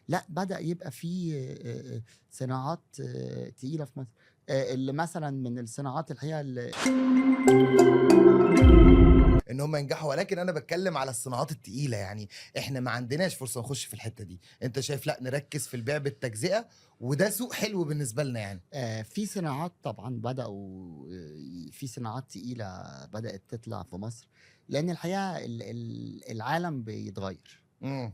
لأ بدأ يبقى في صناعات تقيلة في مصر. اللي مثلًا من الصناعات الحقيقة إن هم ينجحوا، ولكن أنا باتكلّم على الصناعات التقيلة، يعني إحنا ما عندناش فرصة نخش في الحتّة دي، أنت شايف لأ نركّز في البيع بالتجزئة، وده سوق حلو بالنسبة لنا يعني. في صناعات طبعًا بدأوا في صناعات تقيلة بدأت تطلع في مصر، لإن الحقيقة العالم بيتغيّر. إمم.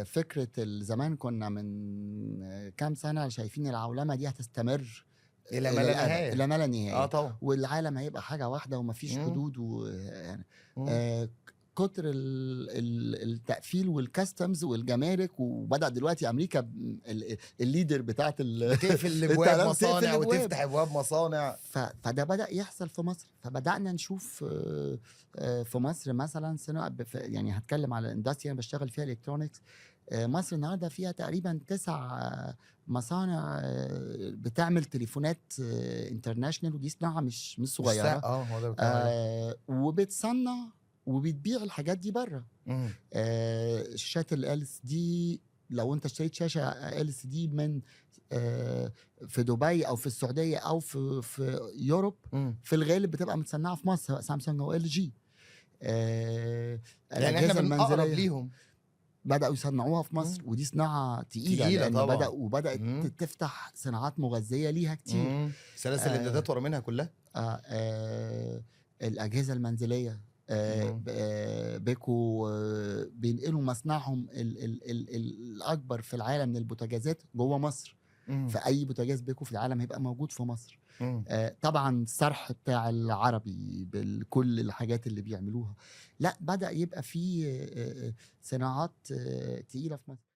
فكرة زمان كنا من كام سنة شايفين العولمة دي هتستمر إلى ما إلى لا الأبد، نهاية. إلى ما لا آه نهاية، طبعًا. والعالم هيبقى حاجة واحدة وما فيش إمم. حدود ويعني إمم. كتر التقفيل والcustoms والجمارك، وبدأ دلوقتي أمريكا الleader بتاعة بتقفل أبواب التعليم تقفل مصانع الأبواب. وتفتح أبواب مصانع. فده بدأ يحصل في مصر، فبدأنا نشوف في مصر مثلًا يعني هاتكلم على الindustry أنا باشتغل فيها electronics. مصر النهارده فيها تقريبًا 9 مصانع بتعمل تليفونات international، ودي صناعة مش مش صغيرة. هو ده اللي باتكلّم عليه. وبتصنّع وبتبيع الحاجات دي برّه. إمم. شاشات الLCD، لو أنت اشتريت شاشة LCD من آآ في دبي أو في السعودية أو في Europe، إمم. في الغالب بتبقى متصنّعة في مصر، سواء سامسونج أو LG. يعني إحنا الأجهزة أقرب المنزلية ليهم. بدأوا يصنّعوها في مصر، إمم. ودي صناعة تقيلة، تقيلة لإن طبعًا. وبدأت إمم. تفتح صناعات مغذية ليها كتير. سلاسل آآ الإمدادات ورا منها كلّها. الأجهزة المنزلية، إمم. بيكو بينقلوا مصنعهم الأكبر في العالم للبوتاجازات جوّه مصر. إمم. فأي بوتاجاز بيكو في العالم هيبقى موجود في مصر. إمم. طبعًا الصرح بتاع العربي بكل الحاجات اللي بيعملوها. لأ بدأ يبقى في صناعات تقيلة في مصر.